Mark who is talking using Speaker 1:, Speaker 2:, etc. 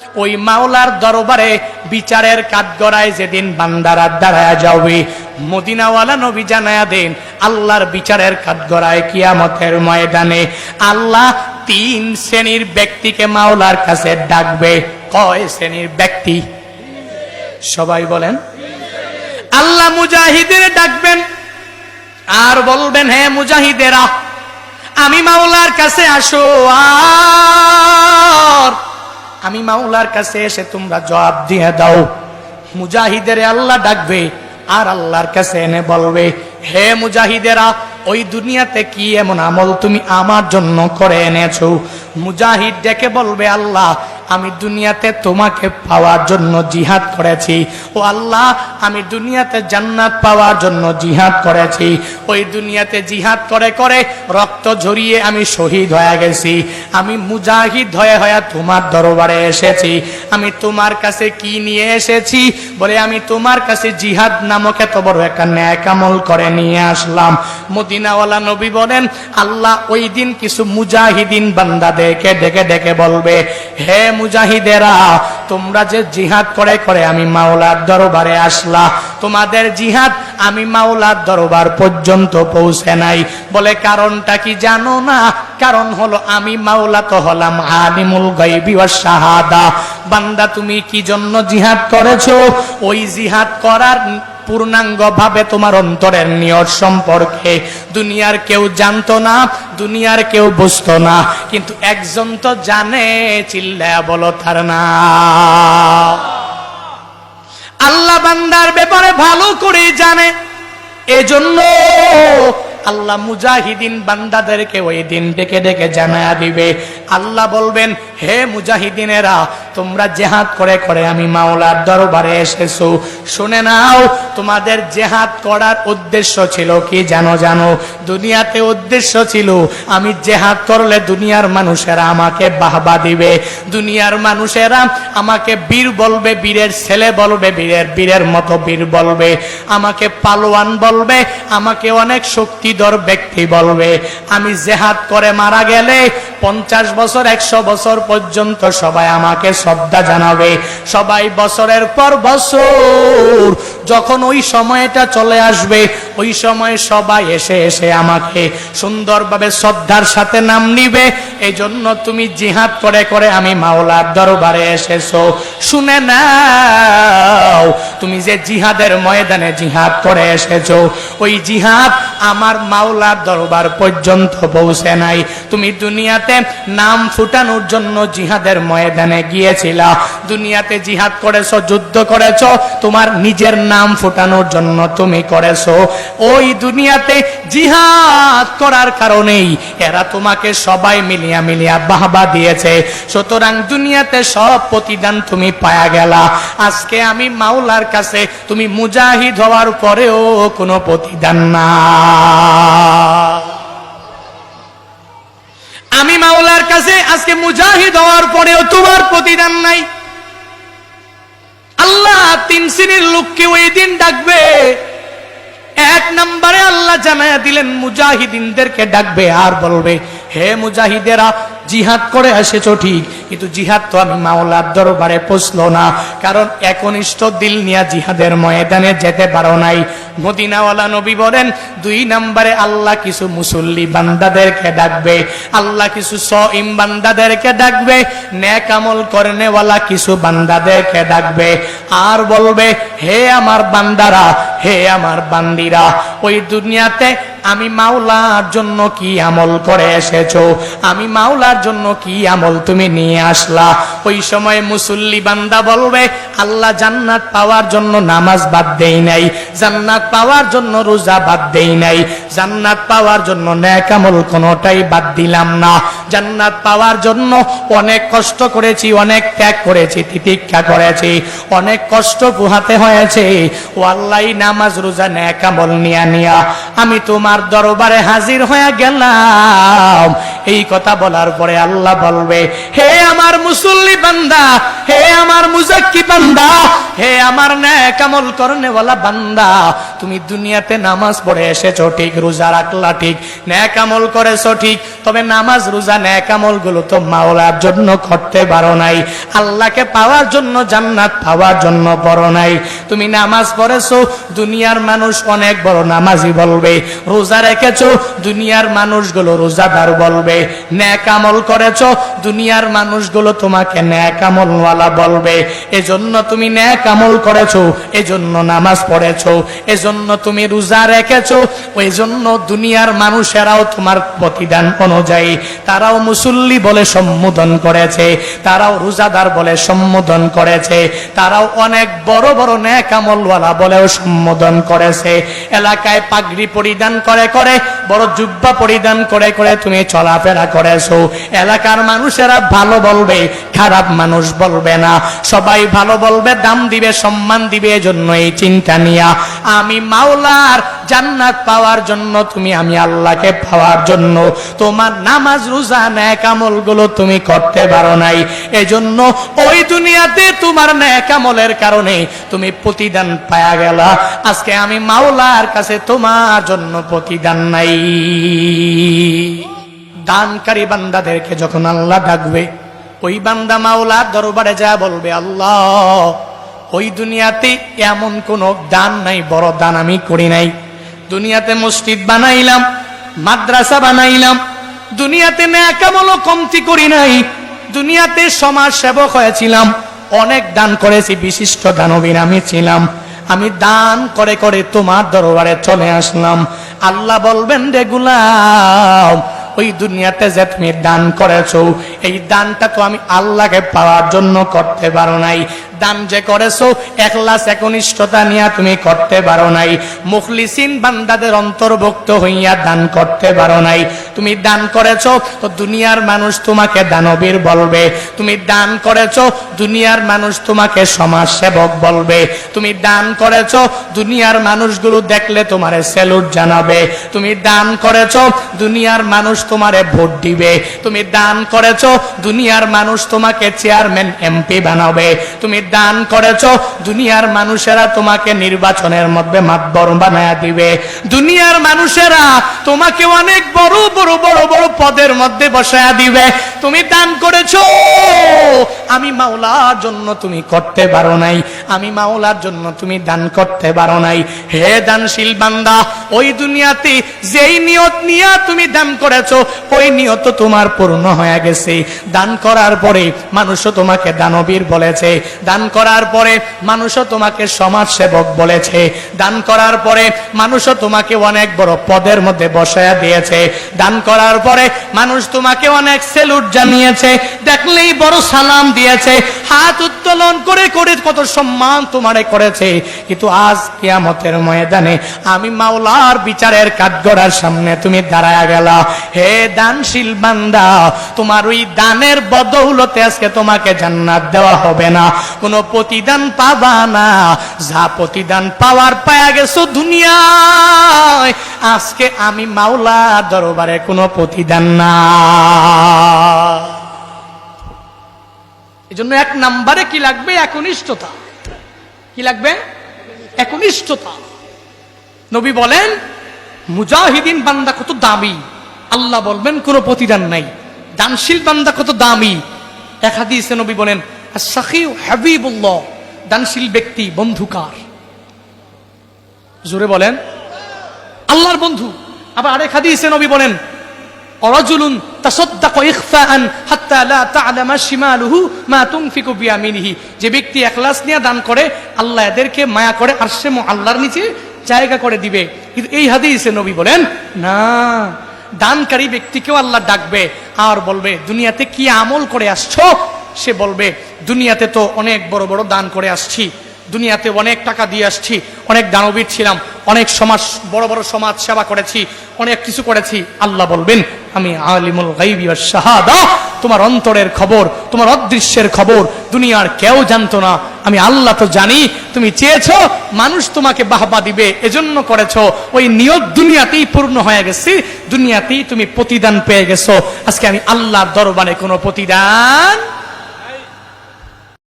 Speaker 1: ওই মাওলার দরবারে বিচারের কাঠগড়ায় যেদিন বান্দারা দাঁড়ায়া যাবে, মদিনাওয়ালা নবী জানায়া দেন, আল্লাহর বিচারের কাঠগড়ায় কিয়ামতের ময়দানে আল্লাহ 3 শ্রেণীর ব্যক্তিকে মাওলার কাছে ডাকবে। কয় শ্রেণীর ব্যক্তি? সবাই বলেন। আল্লাহ মুজাহিদের ডাকবেন আর বলবেন, হে মুজাহিদেরা, আমি মাওলার কাছে আসো। আর আমি মাওলার কাছে এসে তোমরা জবাব দিয়ে দাও। মুজাহিদের আল্লাহ ডাকবে আর আল্লাহর কাছে এনে বলবে, হে মুজাহিদেরা, ওই দুনিয়াতে কি এমন আমল তুমি আমার জন্য করে এনেছো? মুজাহিদ ডেকে বলবে, আল্লাহ, আমি দুনিয়াতে তোমাকে পাওয়ার জন্য জিহাদ করেছি। ও আল্লাহ, আমি দুনিয়াতে জান্নাত পাওয়ার জন্য জিহাদ করেছি। ওই দুনিয়াতে জিহাদ করে করে রক্ত ঝরিয়ে আমি শহীদ হয়ে গেছি। আমি মুজাহিদ হয়ে হয়ে তোমার দরবারে এসেছি। আমি তোমার কাছে কি নিয়ে এসেছি? বলে, আমি তোমার কাছে জিহাদ নামক এত বড় একটা নেক আমল করে নিয়ে আসলাম। মদিনাওয়ালা নবী বলেন, আল্লাহ ওই দিন কিছু মুজাহিদিন বান্দাদেরকে ডেকে ডেকে বলবে, হে মুজাহিদেরা, তোমরা যে জিহাদ করে করে আমি মাওলার দরবারে আসলা, তোমাদের জিহাদ আমি মাওলার দরবার পর্যন্ত পৌঁছে নাই। বলে, কারণটা কি জানো না? কারণ হলো আমি মাওলা তো হলাম আলিমুল গায়বি ওয়াস শাহাদা। বান্দা, তুমি কি জন্য জিহাদ করেছো? ওই জিহাদ করার পূর্ণাঙ্গ ভাবে তোমার অন্তরের নিয়ত সম্পর্কে দুনিয়ার কেউ জানতো না, দুনিয়ার কেউ বুঝতো না, কিন্তু একজন তো জানে। চিল্লায়া বলো তার নাম। আল্লাহ বান্দার ব্যাপারে ভালো করে জানে। এজন্য আল্লাহ মুজাহিদিন বান্দাদেরকে ওই দিন ডেকে ডেকে জানায়া দিবে। আল্লাহ বলবেন, হে মুজাহিদিনেরা, তোমরা জিহাদ করে করে আমি মাওলার দরবারে এসেছো। শুনে নাও, তোমাদের জিহাদ করার উদ্দেশ্য ছিল কি জানো? জানো, দুনিয়াতে উদ্দেশ্য ছিল আমি জিহাদ করলে দুনিয়ার মানুষেরা আমাকে বাহবা দিবে, দুনিয়ার মানুষেরা আমাকে বীর বলবে, বীরের ছেলে বলবে, বীরের মতো বীর বলবে, আমাকে পালোয়ান বলবে, আমাকে অনেক শক্তিধর ব্যক্তি বলবে। আমি জিহাদ করে মারা গেলে 50 বছর 100 বছর পর্যন্ত সবাই আমাকে শ্রদ্ধা জানাবে। সবাই বছরের পর বছর যখন ওই সময়টা চলে আসবে, ওই সময় সবাই এসে এসে আমাকে সুন্দরভাবে শ্রদ্ধার সাথে নাম নিবে। এই জন্য তুমি জিহাদ করে করে আমি মাওলার দরবারে এসেছো। শুনে নাও, তুমি যে জিহাদের ময়দানে জিহাদ করে এসেছো, ওই জিহাদ আমার মাওলার দরবার পর্যন্ত পৌঁছে নাই। তুমি দুনিয়াতে নাম ফুটানোর জন্য জিহাদের ময়দানে গিয়েছিলা, দুনিয়াতে জিহাদ করেছো, যুদ্ধ করেছো, তোমার নিজের নাম ফুটানোর জন্য তুমি করেছো। ওই দুনিয়াতে জিহাদ করার কারণেই এরা তোমাকে সবাই মিলিয়া মিলিয়া বাহবা দিয়েছে। সুতরাং দুনিয়াতে সব প্রতিদান তুমি পায়া গেলা। আজকে আমি মাওলার কাছে তুমি মুজাহিদ হওয়ার পরেও কোনো প্রতিদান না। আমি মাওলার কাছে আজকে মুজাহিদ হওয়ার পরেও তোমার প্রতিদান নাই। আল্লাহ 3 শ্রেণীর লোককে ওই দিন ডাকবে। 1 নম্বরে আল্লাহ জানায়া দিলেন, মুজাহিদিনদেরকে ডাকবে আর বলবে, হে মুজাহিদেরা, জিহাদ করে এসেছো ঠিক, কিন্তু জিহাদ তো আমি মাওলার দরবারে পৌঁছলো না, কারণ একনিষ্ঠ দিল নিয়ে জিহাদের ময়দানে যেতে পারো নাই। মদিনাওয়ালা নবী বলেন, 2 নম্বরে আল্লাহ কিছু মুসল্লি বান্দাদেরকে ডাকবে, আল্লাহ কিছু সঈম বান্দাদেরকে ডাকবে, নেক আমল করনেওয়ালা কিছু বান্দাদেরকে ডাকবে আর বলবে, হে আমার বান্দারা, হে আমার বান্দিরা, ওই দুনিয়াতে আমি মাওলার জন্য কি আমল করে এসেছো? আমি মাওলার জন্য কি আমল তুমি নিয়ে আসলা? ওই সময় মুসল্লি বান্দা বলবে, আল্লাহ জান্নাত পাওয়ার জন্য নামাজ বাদ দেই নাই, জান্নাত পাওয়ার জন্য রোজা বাদ দেই নাই, জান্নাত পাওয়ার জন্য নেক আমল কোনোটাই বাদ দিলাম না। জান্নাত পাওয়ার জন্য অনেক কষ্ট করেছি, অনেক ত্যাগ করেছি, তিতিক্ষা করেছি, অনেক কষ্ট পোহাতে হয়েছে। ও আল্লাহ, নামাজ রোজা নেক আমল নিয়া নিয়া আমি তোমার দরবারে হাজির হয়ে গেলাম। এই কথা বলার পরে আল্লাহ বলবে, হে আমার মুসল্লি বান্দা, হে আমার মুজাক্কি বান্দা, হে আমার নেক আমল করনেওয়ালা বান্দা, তুমি দুনিয়াতে নামাজ পড়ে এসেছো ঠিক, রোজা রাখলা ঠিক, নেক আমল করেছো ঠিক, তবে নামাজ রোজা নেক আমল গুলো তো মাওলার জন্য করতে পারো নাই, আল্লাহকে পাওয়ার জন্য, জান্নাত পাওয়ার জন্য পড়ো নাই। তুমি নামাজ পড়েছো, দুনিয়ার মানুষ অনেক বড় নামাজি বলবে, রোজা রেখেছো, দুনিয়ার মানুষগুলো রোজাদার বলবে, নেক আমল করেছো, দুনিয়ার মানুষগুলো তোমাকে নেক আমলওয়ালা বলবে। এজন্য তুমি নেক আমল করেছো, এজন্য নামাজ পড়েছো, এজন্য তুমি রোজা রেখেছো, ওই জন্য দুনিয়ার মানুষেরাও তোমার প্রতিদান অনুযায়ী তারাও মুসল্লি বলে সম্বোধন করেছে, তারাও রোজাদার বলে সম্বোধন করেছে, তারাও অনেক বড় বড় নেক আমলওয়ালা বলেও সম্বোধন করেছে। এলাকায় পাগড়ি পরিধান করে করে, বড় জুব্বা পরিধান করে করে তুমি চলাফেরা করেছো, এলাকার মানুষেরা ভালো বলবে, খারাপ মানুষ বলবে না, সবাই ভালো বলবে, দাম দিবে, সম্মান দিবে। এজন্য এই চিন্তা নিয়া আমি মাওলার জান্নাত পাওয়ার জন্য, তুমি আমি আল্লাহকে পাওয়ার জন্য তোমার নামাজ রোজা নেক আমল গুলো তুমি করতে পারো নাই, এজন্য ওই দুনিয়াতে তোমার নেক আমলের কারণে তুমি প্রতিদান পায়া গেলা। আজকে আমি মাওলার কাছে তোমার জন্য প্রতিদান নাই। দানকারী বান্দাদেরকে যখন আল্লাহ ডাকবে, ওই বান্দা মাওলার দরবারে যা বলবে, আল্লাহ ওই দুনিয়াতে এমন কোন দান নাই, বড় দান আমি করি নাই। দুনিয়াতে মসজিদ বানাইলাম, মাদ্রাসা বানাইলাম, দুনিয়াতে নেক আমল কমতি করি নাই, দুনিয়াতে সমাজ সেবক হয়েছিলাম, অনেক দান করেছি, বিশিষ্ট দানবীর আমি ছিলাম, আমি দান করে করে তোমার দরবারে চলে আসলাম। আল্লাহ বলবেন, রে গোলাম, ওই দুনিয়াতে যে তুমি দান করেছো, এই দানটা তো আমি আল্লাহকে পাওয়ার জন্য করতে পারো নাই। দান যে করেছো ইখলাস একনিষ্ঠতা নিয়ে তুমি করতে পারো নাই, মুখলিসিন বান্দাদের অন্তর্ভুক্ত হইয়া দান করতে পারো নাই। তুমি দান করেছো তো দুনিয়ার মানুষ তোমাকে দানবীর বলবে, তুমি দান করেছো দুনিয়ার মানুষ তোমাকে সমাজ সেবক বলবে, তুমি দান করেছো দুনিয়ার মানুষগুলো দেখলে তোমারে স্যালুট জানাবে, তুমি দান করেছো দুনিয়ার মানুষ তোমারে ভোট দিবে, তুমি দান করেছো দুনিয়ার মানুষ তোমাকে চেয়ারম্যান এমপি বানাবে, তুমি দান করেছো দুনিয়ার মানুষেরা তোমাকে নির্বাচনের মধ্যে মাতবর বানায়া দিবে, দুনিয়ার মানুষেরা তোমাকে অনেক বড় বড় বড় বড় পদের মধ্যে বসায়া দিবে। তুমি দান করেছো, আমি মাওলার জন্য তুমি করতে পারো নাই, আমি মাওলার জন্য তুমি দান করতে পারো নাই। হে দানশীল বান্দা, ওই দুনিয়াতে যেই নিয়ত নিয়ে তুমি দান করেছো, ওই নিয়ত তোমার পূর্ণ হয়ে গেছে। দান করার পরে মানুষও তোমাকে দানবীর বলেছে, দান করার পরে মানুষও তোমাকে সমাজ সেবক বলেছে, দান করার পরে মানুষও তোমাকে অনেক বড় পদের মধ্যে বসায়া দিয়েছে, দান করার পরে মানুষ তোমাকে অনেক সেলুট জানিয়েছে, দেখলেই বড় সালাম দিয়েছে, হাত উত্তোলন করে করে কত সম্মান তোমারে করেছে। কিন্তু আজ কিয়ামতের ময়দানে আমি মাওলার বিচারের কাঠগড়ার সামনে তুমি দাঁড়ায়া গেলা। হে দানশীল বান্দা, তোমার ওই দানের বদৌলতে আজকে তোমাকে জান্নাত দেওয়া হবে না, কোনো প্রতিদান পাবা না। যা প্রতিদান পাওয়ার পায়া গেছো দুনিয়ায়, আজকে আমি মাওলার দরবারে কোনো প্রতিদান না। এজন্য এক নম্বরে কি লাগবে? একনিষ্ঠতা। কি লাগবে? একনিষ্ঠতা। নবী বলেন, মুজাহিদিন বান্দা কত দামি, আল্লাহ বলবেন কোনো প্রতিদান নাই। দানশীল বান্দা কত দামি, এক হাদিসে নবী বলেন, আস-সাখিউ হাবিবুল্লাহ, দানশীল ব্যক্তি বন্ধুকার। জোরে বলেন, আল্লাহর বন্ধু। আবার আরেক হাদিসে নবী বলেন, রাজুলুন তাসাদ্দাকা ইখফাআন হাত্তা লা তা'লামা শিমালুহু মা তুনফিকু বিয়ামিনিহি, যে ব্যক্তি ইখলাস নিয়ে দান করে, আল্লাহ এদেরকে মায়া করে আরশে আল্লাহর নিচে জায়গা করে দিবে। কিন্তু এই হাদিসে নবী বলেন, না, দানকারী ব্যক্তিকেও আল্লাহ ডাকবে আর বলবে, দুনিয়াতে কি আমল করে আসছো? সে বলবে, দুনিয়াতে তো অনেক বড় বড় দান করে আসছি, দুনিয়াতে অনেক টাকা দিয়ে আসছি, অনেক দানবীর ছিলাম, অনেক সমাজ বড় বড় সমাজ সেবা করেছি, অনেক কিছু করেছি। আল্লাহ বলবেন, আমি আলিমুল গায়বি ওয়াশ শাহাদা, তোমার অন্তরের খবর, তোমার অদৃশ্যের খবর দুনিয়ার কেউ জানতো না, আমি আল্লাহ তো জানি। তুমি চেয়েছো মানুষ তোমাকে বাহবা দিবে, এজন্য করেছো, ওই নিয়ত দুনিয়াতেই পূর্ণ হয়ে গেছে, দুনিয়াতেই তুমি প্রতিদান পেয়ে গেছো। আজকে আমি আল্লাহর দরবারে কোনো প্রতিদান